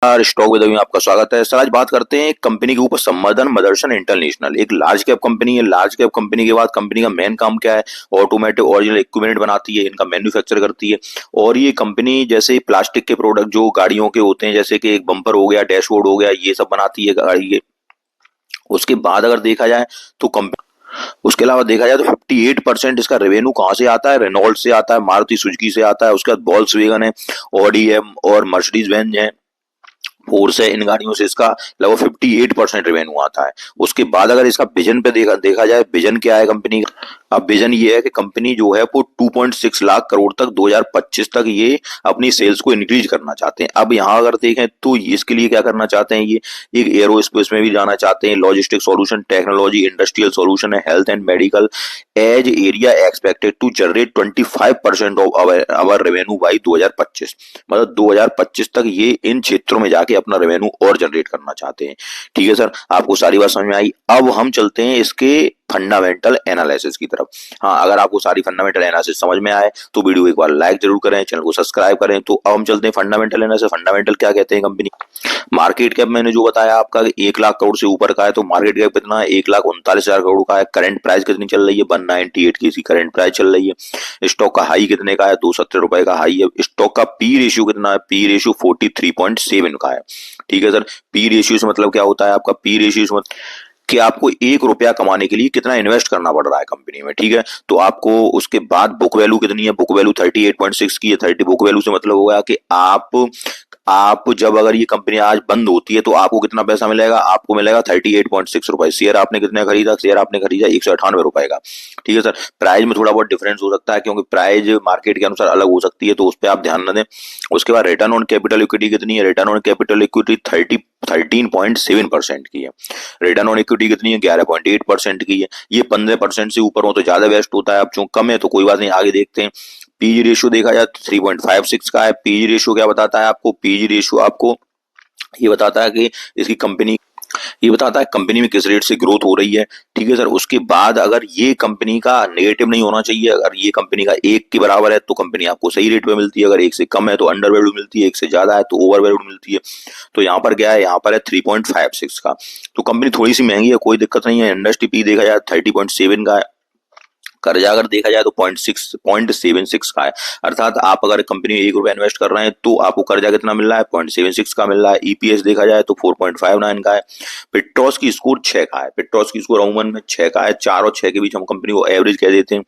Stock with में आपका स्वागत है सर। आज बात करते हैं एक कंपनी के ऊपर, संवर्धन मदरसन इंटरनेशनल। एक लार्ज कैप कंपनी है। लार्ज कैप कंपनी के बाद कंपनी का मेन काम क्या है? ऑटोमेटिव ओरिजिनल इक्विपमेंट बनाती है, इनका मैन्युफैक्चर करती है। और ये कंपनी जैसे प्लास्टिक के प्रोडक्ट जो गाड़ियों के होते हैं, जैसे कि एक बम्पर हो गया, डैशबोर्ड हो गया, ये सब बनाती है गाड़ी के। उसके बाद अगर देखा जाए तो कंपनी, उसके अलावा देखा जाए तो 58% इसका रेवेन्यू कहाँ से आता है? रेनॉल्ट से आता है, मारुति सुजुकी से आता है, उसके बाद वॉल्क्सवैगन है, ऑडी है और मर्सिडीज बेंज है, फोर्स है। इन गाड़ियों से इसका लगभग 58% रेवेन्यू आता है। उसके बाद अगर इसका विजन पे देखा जाए, विजन क्या है कंपनी का? अब विजन ये है कि कंपनी जो है वो 2.6 लाख करोड़ तक 2025 तक ये अपनी सेल्स को इंक्रीज करना चाहते हैं। अब यहाँ अगर देखें तो इसके लिए क्या करना चाहते हैं? ये एक एरोस्पेस में भी जाना चाहते हैं, logistic solution, technology, industrial solution है, health and medical as area expected to generate 25% of our revenue by 2025। मतलब 2025 तक ये इन क्षेत्रों में जाके अपना रेवेन्यू और जनरेट करना चाहते हैं। ठीक है सर, आपको सारी बात समझ में आई। अब हम चलते हैं इसके फंडामेंटल एनालिसिस की तरफ। हाँ, अगर आपको सारी फंडामेंटल एनालिसिस समझ में आए तो वीडियो एक बार लाइक जरूर करें, चैनल को सब्सक्राइब करें। तो अब हम चलते हैं फंडामेंटल एनालिसिस। फंडामेंटल क्या कहते हैं? कंपनी मार्केट कैप मैंने जो बताया आपका 1 लाख करोड़ से ऊपर का है, तो मार्केट कैप कितना है? 1,39,000 करोड़ का है। करंट प्राइस कितनी चल रही है? 198 की इसकी करंट प्राइस चल रही है। स्टॉक का हाई कितने का है? 270 रुपए का हाई है। स्टॉक का पी रेशियो कितना है? पी रेशियो 43.7 का है। ठीक है सर, पी रेशियो से मतलब क्या होता है आपका? पी रेशियो से मतलब कि आपको 1 रुपया कमाने के लिए कितना इन्वेस्ट करना पड़ रहा है कंपनी में। ठीक है, तो आपको उसके बाद बुक वैल्यू कितनी है? बुक वैल्यू 38.6 की है। 30 बुक वैल्यू से मतलब होगा कि आप जब अगर ये कंपनी आज बंद होती है तो आपको कितना पैसा मिलेगा? आपको मिलेगा 38.6 रुपए। शेयर आपने कितने खरीदा? शेयर आपने खरीदा 198 रुपए का। ठीक है सर, प्राइस में थोड़ा बहुत डिफरेंस हो सकता है क्योंकि प्राइस मार्केट के अनुसार अलग हो सकती है, तो उस पर आप ध्यान न दें। उसके बाद रिटर्न ऑन कैपिटल इक्विटी कितनी है? रिटर्न ऑन कैपिटल इक्विटी 13.7% की है। रिटर्न ऑन इक्विटी कितनी है? 11.8% की है। ये 15% से ऊपर हो तो ज्यादा बेस्ट होता है। अब चूंकि कम है तो कोई बात नहीं, आगे देखते हैं। पीजी रेशियो देखा जाए तो 3.56 का है। पीजी रेशियो क्या बताता है आपको? पीजी रेशियो आपको ये बताता है कि इसकी कंपनी, ये बताता है कंपनी में किस रेट से ग्रोथ हो रही है। ठीक है सर, उसके बाद अगर ये कंपनी का नेगेटिव नहीं होना चाहिए। अगर ये कंपनी का 1 के बराबर है तो कंपनी आपको सही रेट पे मिलती है। अगर 1 से कम है तो अंडर वैल्यू मिलती है, 1 से ज्यादा है तो ओवर वैल्यू मिलती है। तो यहाँ पर क्या है? यहाँ पर है 3.56 का। तो कंपनी थोड़ी सी महंगी है, कोई दिक्कत नहीं है। इंडस्ट्री पी देखा जाए 30.7 का है। कर्जा अगर देखा जाए तो 0.76 का है। अर्थात आप अगर कंपनी में 1 रुपया इन्वेस्ट कर रहे हैं तो आपको कर्जा कितना मिल रहा है? 0.76 का मिल रहा है। ईपीएस देखा जाए तो 4.59 का है। पिट्रोस की स्कोर 6 का है। पिट्रोस की स्कोर अमूमन में 6 का है। 4 और 6 के बीच हम कंपनी को एवरेज कह देते हैं।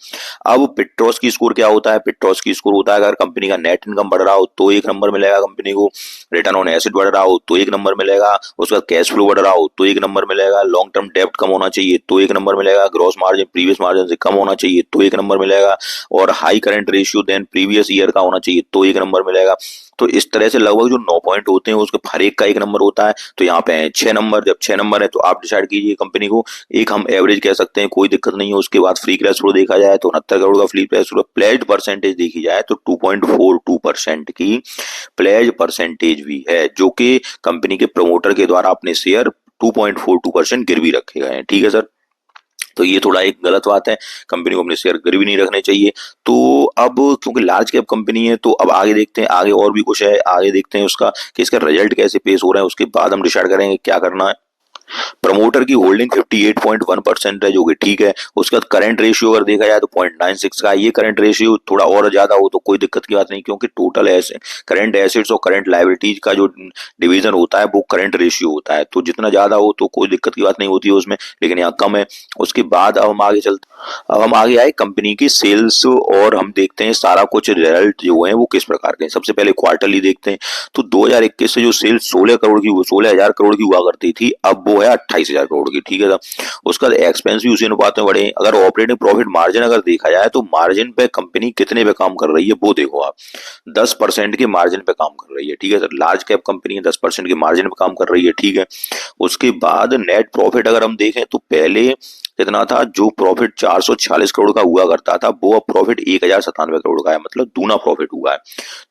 अब पिट्रोस की स्कोर क्या होता है? पिट्रोस की स्कोर होता है अगर कंपनी का नेट इनकम बढ़ रहा हो तो 1 नंबर मिलेगा कंपनी को। रिटर्न ऑन एसेट बढ़ रहा हो तो 1 नंबर मिलेगा। उसका कैश फ्लो बढ़ रहा हो तो 1 नंबर मिलेगा। लॉन्ग टर्म डेप्ट कम होना चाहिए तो 1 नंबर मिलेगा। ग्रॉस मार्जिन प्रीवियस मार्जिन से कम होना चाहिए तो 1 नंबर मिलेगा। और high current ratio than previous year का होना चाहिए तो 1 नंबर मिलेगा। तो इस तरह से लगभग जो 9 पॉइंट होते हैं उसके हर एक का 1 नंबर होता है। तो यहाँ पे है 6 नंबर। जब 6 नंबर है तो आप डिसाइड कीजिए कंपनी को। एक हम एवरेज कह सकते हैं, कोई दिक्कत नहीं है। उसके बाद फ्री कैश फ्लो देखा जाए तो 69 करोड़ का free cash flow. Pledged percentage देखी जाए तो 2.42% की प्लेज परसेंटेज भी है, जो कि कंपनी के प्रमोटर के द्वारा अपने शेयर 2.42% गिरवी रखे गए हैं। ठीक है सर, तो ये थोड़ा एक गलत बात है, कंपनी को अपने शेयर गिरवी नहीं रखने चाहिए। तो अब क्योंकि लार्ज कैप कंपनी है तो अब आगे देखते हैं, आगे और भी कुछ है, आगे देखते हैं उसका कि इसका रिजल्ट कैसे पेश हो रहा है। उसके बाद हम डिसाइड करेंगे क्या करना है। प्रमोटर की होल्डिंग 58.1% है, जो कि ठीक है। उसके बाद करंट रेशियो अगर देखा जाए तो 0.96 का है। ये करंट रेशियो थोड़ा और ज्यादा हो तो कोई दिक्कत की बात नहीं, क्योंकि टोटल करंट एसेट्स और करंट लायबिलिटीज का जो डिवीजन होता है वो करंट रेशियो होता है। तो जितना ज्यादा हो तो कोई दिक्कत की बात नहीं होती है उसमें, लेकिन यहाँ कम है। उसके बाद अब हम आगे चलते, अब हम आगे आए कंपनी की सेल्स और हम देखते हैं सारा कुछ रिजल्ट जो है वो किस प्रकार के हैं। सबसे पहले क्वार्टरली देखते हैं। तो 2021 से जो सेल्स 16 करोड़ की, 16,000 करोड़ की हुआ करती थी, अब वो है 28,000 करोड़ की। ठीक है साहब, उसका एक्सपेंस भी उसी अनुपात में बढ़े। अगर ऑपरेटिंग प्रॉफिट मार्जिन अगर देखा जाए तो मार्जिन पे कंपनी कितने पे काम कर रही है वो देखो आप। 10% के मार्जिन पे काम कर रही है। ठीक है सर, लार्ज कैप कंपनी है, 10% के मार्जिन पे काम कर रही है। ठीक है, उसके बाद नेट प्रॉफिट अगर हम देखें तो पहले कितना था? जो प्रॉफिट 446 करोड़ का हुआ करता था वो अब प्रॉफिट 1,097 करोड़ का है, मतलब दूना प्रॉफिट हुआ है।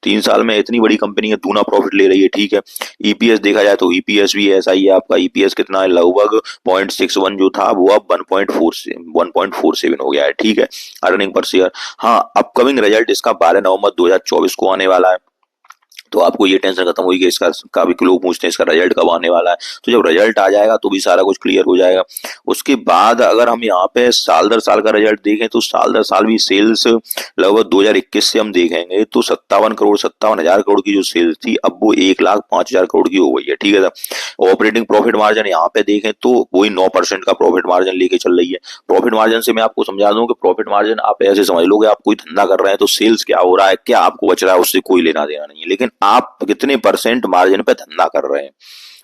3 साल में इतनी बड़ी कंपनी है, दूना प्रॉफिट ले रही है। ठीक है, ईपीएस देखा जाए तो ईपीएस भी ऐसा ही है आपका। ईपीएस कितना है? लगभग 0.61 जो था वो अब 1.47 हो गया है। ठीक है, अर्निंग पर शेयर। हाँ, अपकमिंग रिजल्ट इसका 12 नवंबर 2024 को आने वाला है। तो आपको ये टेंशन खत्म हुई कि इसका काफी लोग पूछते हैं इसका रिजल्ट कब आने वाला है। तो जब रिजल्ट आ जाएगा तो भी सारा कुछ क्लियर हो जाएगा। उसके बाद अगर हम यहाँ पे साल दर साल का रिजल्ट देखें तो साल दर साल भी सेल्स लगभग 2021 से हम देखेंगे तो 57 हजार करोड़ की जो सेल्स थी अब वो 1,05,000 करोड़ की हो गई है। ठीक है सर। ऑपरेटिंग प्रॉफिट मार्जिन यहाँ पे देखें तो वही 9% का प्रॉफिट मार्जिन लेके चल रही है। प्रॉफिट मार्जिन से मैं आपको समझा दूं कि प्रॉफिट मार्जिन आप ऐसे समझ लो कि आप कोई धंधा कर रहे हैं तो सेल्स क्या हो रहा है क्या आपको बच रहा है उससे कोई लेना देना नहीं है, लेकिन आप कितने परसेंट मार्जिन पे धंधा कर रहे हैं।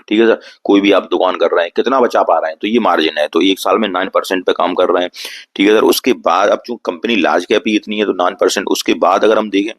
ठीक है सर। कोई भी आप दुकान कर रहे हैं कितना बचा पा रहे हैं तो ये मार्जिन है, तो एक साल में 9% पे काम कर रहे हैं। ठीक है सर। उसके बाद अब जो कंपनी लार्ज कैप ही इतनी है तो 9%, उसके बाद अगर हम देखें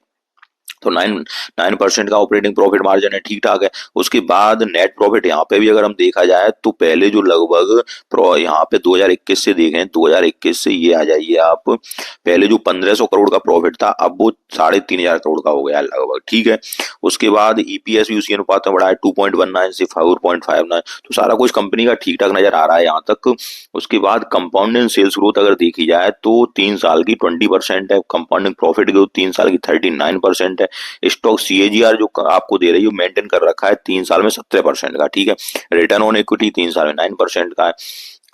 तो 9% का ऑपरेटिंग प्रॉफिट मार्जिन है, ठीक ठाक है। उसके बाद नेट प्रॉफिट यहाँ पे भी अगर हम देखा जाए तो पहले जो लगभग यहाँ पे 2021 से देखें, 2021 से ये आ जाइए आप, पहले जो 1500 करोड़ का प्रॉफिट था अब वो 3,500 करोड़ का हो गया लगभग। ठीक है। उसके बाद ईपीएस भी उसी अनुपात में बढ़ा है 2.19 से 4.59, तो सारा कुछ कंपनी का ठीक ठाक नजर आ रहा है यहाँ तक। उसके बाद कंपाउंडिंग सेल्स ग्रोथ अगर देखी जाए तो 3 साल की 20% है, कंपाउंडिंग प्रॉफिट ग्रोथ 3 साल की 39% है। स्टॉक सीएजीआर जो आपको दे रही है मेंटेन कर रखा है 3 साल में 17% का। ठीक है। रिटर्न ऑन इक्विटी 3 साल में 9% का है।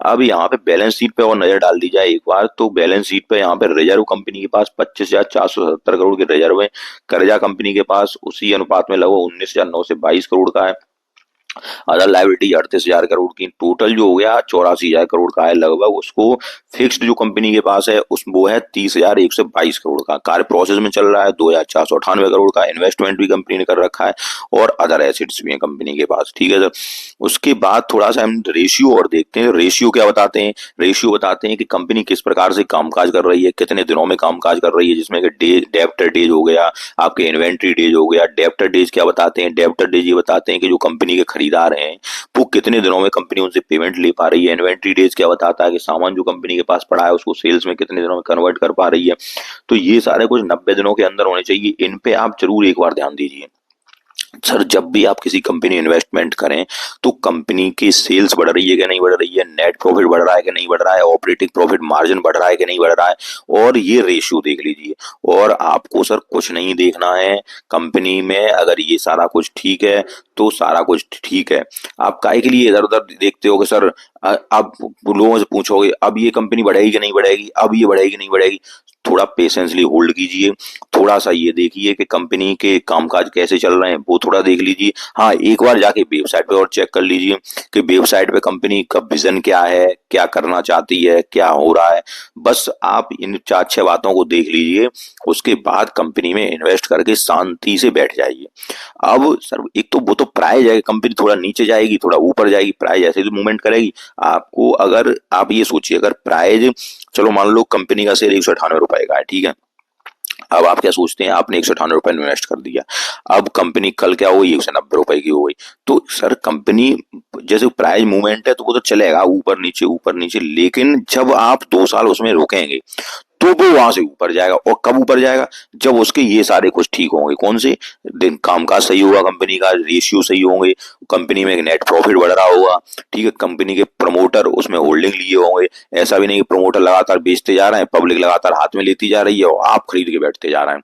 अब यहाँ पे बैलेंस शीट पे और नजर डाल दी जाए एक बार तो बैलेंस शीट पे यहाँ पे रिजर्व कंपनी के पास 25,470 करोड़ के रिजर्व है। कर्जा कंपनी के पास उसी अनुपात में लगभग 19,922 करोड़ का है। अदर लाइबिलिटी 38,000 करोड़ की, टोटल जो हो गया 84,000 करोड़ का है लगभग। उसको फिक्स्ड जो कंपनी के पास है उस वो है 30,122 करोड़ का। कार्य प्रोसेस में चल रहा है 2,498 करोड़ का। इन्वेस्टमेंट भी कंपनी ने कर रखा है और अदर एसेट्स भी है कंपनी के पास। ठीक है सर। उसके बाद थोड़ा सा हम रेशियो और देखते हैं। रेशियो क्या बताते हैं? रेशियो बताते हैं कि कंपनी किस प्रकार से कामकाज कर रही है, कितने दिनों में कामकाज कर रही है, जिसमें कि डेब्टर डेज हो गया, आपके इन्वेंट्री डेज हो गया। डेब्टर डेज क्या बताते हैं? डेब्टर डेज ये बताते हैं कि जो कंपनी के खरीदार हैं वो कितने दिनों में कंपनी उनसे पेमेंट ले पा रही है। इन्वेंट्री डेज क्या बताता है कि सामान जो कंपनी के पास पड़ा है उसको सेल्स में कितने दिनों में कन्वर्ट कर पा रही है। तो ये सारे कुछ 90 दिनों के अंदर होने चाहिए। इन पे आप जरूर एक बार ध्यान दीजिए। सर जब भी आप किसी कंपनी इन्वेस्टमेंट करें तो कंपनी की सेल्स बढ़ रही है कि नहीं बढ़ रही है, नेट प्रॉफिट बढ़ रहा है कि नहीं बढ़ रहा है, ऑपरेटिंग प्रॉफिट मार्जिन बढ़ रहा है कि नहीं बढ़ रहा है, और ये रेशियो देख लीजिए। और आपको सर कुछ नहीं देखना है कंपनी में, अगर ये सारा कुछ ठीक है तो सारा कुछ ठीक है। आप काहे के लिए इधर उधर देखते हो कि सर आप लोगों से पूछोगे अब ये कंपनी बढ़ेगी कि नहीं बढ़ेगी, अब ये बढ़ेगी नहीं बढ़ेगी। थोड़ा पेशेंसली होल्ड कीजिए, थोड़ा सा ये देखिए कि कंपनी के कामकाज कैसे चल रहे हैं वो थोड़ा देख लीजिए। हाँ एक बार जाके वेबसाइट पे और चेक कर लीजिए कि वेबसाइट पे कंपनी का विजन क्या है, क्या करना चाहती है, क्या हो रहा है। बस आप इन 4-6 बातों को देख लीजिए, उसके बाद कंपनी में इन्वेस्ट करके शांति से बैठ जाइए। अब सर एक तो वो तो प्राइस है, कंपनी थोड़ा नीचे जाएगी थोड़ा ऊपर जाएगी, प्राइस ऐसे तो मूवमेंट करेगी। आपको अगर आप ये सोचिए अगर प्राइस, चलो मान लो कंपनी का शेयर 198 रुपए का है, ठीक है। अब आप क्या सोचते हैं, आपने 198 रुपए इन्वेस्ट कर दिया, अब कंपनी कल क्या हो गई, 190 रुपए की हो गई। तो सर कंपनी जैसे प्राइस मूवमेंट है तो वो तो चलेगा ऊपर नीचे, लेकिन जब आप 2 साल उसमें रुकेंगे तो वो वहां से ऊपर जाएगा। और कब ऊपर जाएगा? जब उसके ये सारे कुछ ठीक होंगे। कौन से? दिन कामकाज सही होगा, कंपनी का रेशियो सही होंगे, कंपनी में नेट प्रॉफिट बढ़ रहा होगा। ठीक है। कंपनी के प्रमोटर उसमें होल्डिंग लिए होंगे। ऐसा भी नहीं कि प्रमोटर लगातार बेचते जा रहे हैं, पब्लिक लगातार हाथ में लेती जा रही है और आप खरीद के बैठते जा रहे हैं।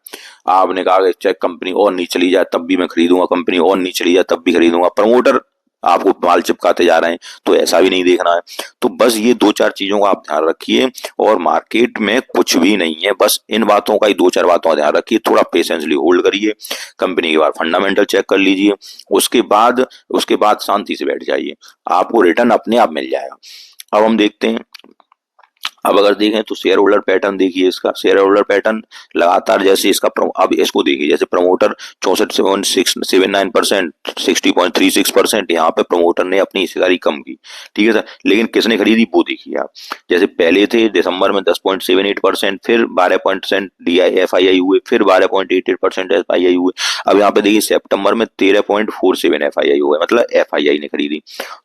आपने कहा कि चाहे कंपनी और नीचे चली जाए तब भी मैं खरीदूंगा, कंपनी और नीचे चली जाए तब भी खरीदूंगा, प्रमोटर आपको माल चिपकाते जा रहे हैं। तो ऐसा भी नहीं देखना है। तो बस ये 2-4 चीजों का आप ध्यान रखिए। और मार्केट में कुछ भी नहीं है, बस इन बातों का ही 2-4 बातों का ध्यान रखिए। थोड़ा पेशेंसली होल्ड करिए, कंपनी के बाद फंडामेंटल चेक कर लीजिए, उसके बाद शांति से बैठ जाइए, आपको रिटर्न अपने आप मिल जाएगा। अब हम देखते हैं, अब अगर देखें तो शेयर होल्डर पैटर्न देखिए, इसका शेयर होल्डर पैटर्न लगातार जैसे इसका अब इसको देखिए, जैसे प्रमोटर 64.79%, 60.36%, यहाँ पे प्रमोटर ने अपनी हिस्सेदारी कम की। ठीक है सर। लेकिन किसने खरीदी वो देखिए आप, जैसे पहले थे दिसंबर में 10.78%, फिर 12% FII हुए, फिर 12.88% FII हुए। अब यहाँ पे देखिए सितंबर में 13.47 FII हुए, मतलब FII ने खरीदी।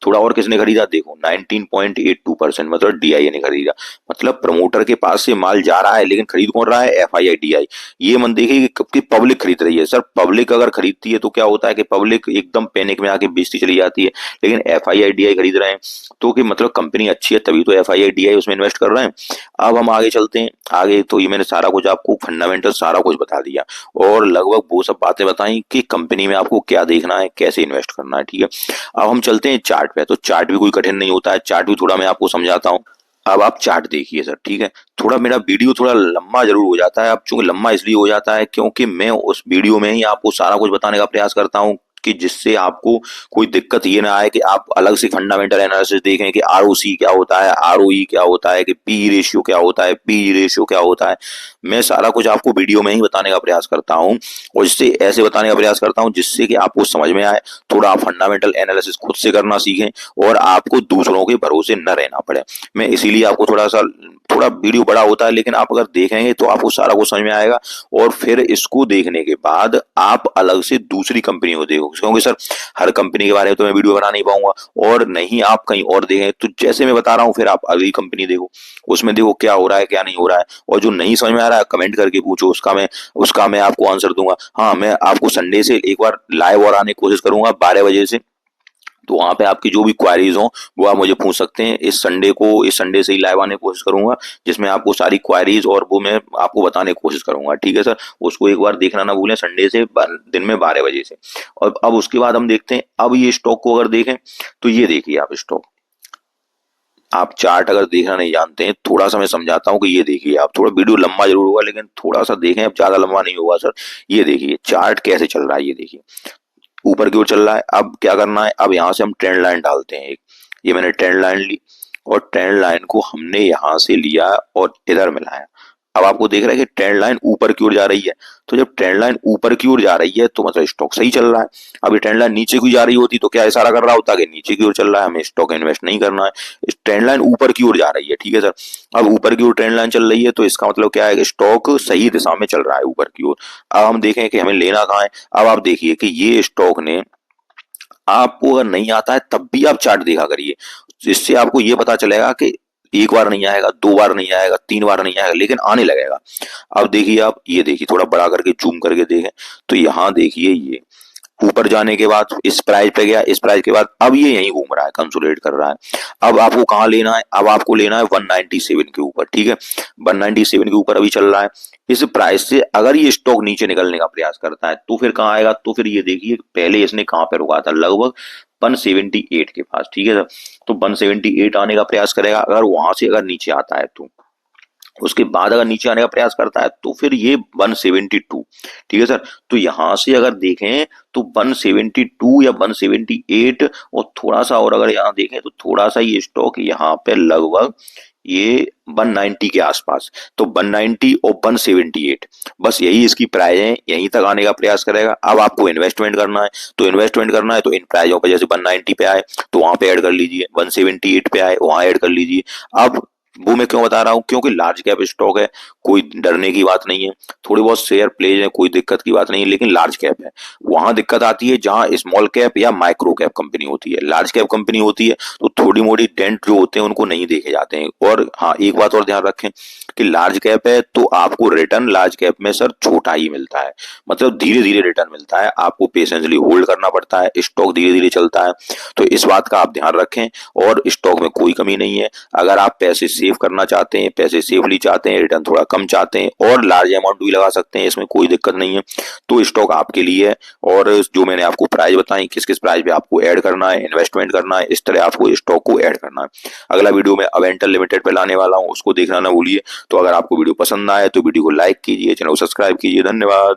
थोड़ा और किसने खरीदा देखो 19.82%, मतलब DIA ने खरीदा। मतलब प्रमोटर के पास से माल जा रहा है लेकिन खरीद कौन रहा है, एफआईआईडीआई। ये मन देखिए कि पब्लिक खरीद रही है। सर पब्लिक अगर खरीदती है तो क्या होता है कि पब्लिक एकदम पैनिक में आके बेचती चली जाती है, लेकिन एफआईआईडीआई खरीद रहे हैं तो कि मतलब कंपनी अच्छी है तभी तो एफआईआईडीआई उसमें इन्वेस्ट कर रहे हैं। अब हम आगे चलते हैं। आगे तो ये मैंने सारा कुछ आपको फंडामेंटल सारा कुछ बता दिया और लगभग वो सब बातें बताई कि कंपनी में आपको क्या देखना है, कैसे इन्वेस्ट करना है, ठीक है। अब हम चलते हैं चार्ट पे। तो चार्ट भी कोई कठिन नहीं होता है, चार्ट भी थोड़ा मैं आपको समझाता हूँ। अब आप चार्ट देखिए सर, ठीक है। थोड़ा मेरा वीडियो थोड़ा लंबा जरूर हो जाता है, अब चूंकि लंबा इसलिए हो जाता है क्योंकि मैं उस वीडियो में ही आपको सारा कुछ बताने का प्रयास करता हूँ कि जिससे आपको कोई दिक्कत ये ना आए कि आप अलग से फंडामेंटल एनालिसिस देखें कि आरओसी क्या होता है, आरओई क्या होता है, कि पी रेशियो क्या होता है, पी रेशियो क्या होता है। मैं सारा कुछ आपको वीडियो में ही बताने का प्रयास करता हूँ और इससे ऐसे बताने का प्रयास करता हूँ जिससे कि आपको समझ में आए, थोड़ा आप फंडामेंटल एनालिसिस खुद से करना सीखें और आपको दूसरों के भरोसे न रहना पड़े। मैं इसीलिए आपको थोड़ा वीडियो बड़ा होता है लेकिन आप अगर देखेंगे तो आपको सारा कुछ समझ में आएगा और फिर इसको देखने के बाद आप अलग से दूसरी कंपनी को देखो, क्योंकि सर हर कंपनी के बारे में तो मैं वीडियो बना नहीं पाऊंगा और नहीं आप कहीं और देखें तो जैसे मैं बता रहा हूँ फिर आप अगली कंपनी देखो, उसमें देखो क्या हो रहा है क्या नहीं हो रहा है, और जो नहीं समझ में आ रहा है कमेंट करके पूछो, उसका मैं आपको आंसर दूंगा। हाँ, मैं आपको संडे से एक बार लाइव और आने की कोशिश करूंगा 12 बजे से, तो वहां पे आपकी जो भी क्वारीज हो वो आप मुझे पूछ सकते हैं। इस संडे से ही लाइव आने की कोशिश करूंगा जिसमें आपको सारी क्वारीज और वो मैं आपको बताने की कोशिश करूंगा, ठीक है सर। उसको एक बार देखना ना भूलें, संडे से दिन में 12 बजे से। और अब उसके बाद हम देखते हैं, अब ये स्टॉक को अगर देखें तो ये देखिए आप स्टॉक, आप चार्ट अगर देखना नहीं जानते हैं थोड़ा सा मैं समझाता हूँ कि ये देखिए आप, थोड़ा वीडियो लंबा जरूर होगा लेकिन थोड़ा सा देखें, अब ज्यादा लंबा नहीं होगा सर। ये देखिए चार्ट कैसे चल रहा है, ये देखिए ऊपर की ओर चल रहा है। अब क्या करना है, अब यहाँ से हम ट्रेंड लाइन डालते हैं एक, ये मैंने ट्रेंड लाइन ली और ट्रेंड लाइन को हमने यहाँ से लिया और इधर मिलाया। अब आपको देख रहा है कि ट्रेंड लाइन ऊपर की ओर जा रही है, तो जब ट्रेंड लाइन ऊपर की ओर जा रही है तो मतलब स्टॉक सही चल रहा है। अब ये ट्रेंड लाइन नीचे की जा रही होती तो क्या इशारा कर रहा होता कि नीचे की ओर चल रहा है, हमें स्टॉक इन्वेस्ट नहीं करना है। इस ट्रेंड लाइन ऊपर की ओर जा रही है, ठीक है सर। अब ऊपर की ओर ट्रेंड लाइन चल रही है तो इसका मतलब क्या है कि स्टॉक सही दिशा में चल रहा है ऊपर की ओर। अब हम देखें कि हमें लेना कहाँ है। अब आप देखिए कि ये स्टॉक ने, आपको अगर नहीं आता है तब भी आप चार्ट देखा करिए, जिससे आपको ये पता चलेगा कि एक बार नहीं आएगा, 2 बार नहीं आएगा, 3 बार नहीं आएगा, लेकिन आने लगेगा। अब देखिए आप, ये देखिए थोड़ा बड़ा करके जूम करके देखें तो यहाँ देखिए ये ऊपर जाने के बाद इस प्राइस पे गया, इस प्राइस के बाद अब ये यहीं घूम रहा है, कंसोलिडेट कर रहा है। अब आपको कहाँ लेना है, अब आपको लेना है 197 के ऊपर, ठीक है। 197 के ऊपर अभी चल रहा है। इस प्राइस से अगर ये स्टॉक नीचे निकलने का प्रयास करता है तो फिर कहाँ आएगा, तो फिर ये देखिए पहले इसने कहाँ पे रुका था, लगभग 178 के पास, ठीक है सर। तो 178 आने का प्रयास करेगा, अगर वहां से अगर नीचे आता है तो उसके बाद अगर नीचे आने का प्रयास करता है तो फिर ये 172, ठीक है सर। तो यहां से अगर देखें तो 172 या 178 और थोड़ा सा और अगर यहाँ देखें तो थोड़ा सा ये स्टॉक यहाँ पे लगभग ये 190 के आसपास, तो 190 और 178 बस यही इसकी प्राइस है, यहीं तक आने का प्रयास करेगा। अब आपको इन्वेस्टमेंट करना है, तो इन्वेस्टमेंट करना है तो इन प्राइजों पे जैसे 190 पे आए तो वहां पे ऐड कर लीजिए, 178 पे आए वहां ऐड कर लीजिए। अब वो मैं क्यों बता रहा हूँ, क्योंकि लार्ज कैप स्टॉक है, कोई डरने की बात नहीं है। थोड़ी बहुत शेयर प्लेज है, कोई दिक्कत की बात नहीं है, लेकिन लार्ज कैप है। वहां दिक्कत आती है जहां स्मॉल कैप या माइक्रो कैप कंपनी होती है। लार्ज कैप कंपनी होती है तो थोड़ी मोड़ी डेंट जो होते हैं उनको नहीं देखे जाते हैं। और हाँ, एक बात और ध्यान रखें कि लार्ज कैप है तो आपको रिटर्न लार्ज कैप में सर छोटा ही मिलता है, मतलब धीरे धीरे रिटर्न मिलता है, आपको पेशेंसली होल्ड करना पड़ता है, स्टॉक धीरे धीरे चलता है। तो इस बात का आप ध्यान रखें और स्टॉक में कोई कमी नहीं है। अगर आप पैसे सेव करना चाहते हैं, पैसे सेफली चाहते हैं, रिटर्न थोड़ा कम चाहते हैं और लार्ज अमाउंट भी लगा सकते हैं, इसमें कोई दिक्कत नहीं है, तो स्टॉक आपके लिए है। और जो मैंने आपको प्राइस बताई किस किस प्राइस पे आपको ऐड करना है, इन्वेस्टमेंट करना है, इस तरह आपको स्टॉक को ऐड करना है। अगला वीडियो में अवेंटल लिमिटेड पे लाने वाला हूँ, उसको देखना ना भूलिए। तो अगर आपको वीडियो पसंद आए तो वीडियो को लाइक कीजिए, चैनल को सब्सक्राइब कीजिए। धन्यवाद।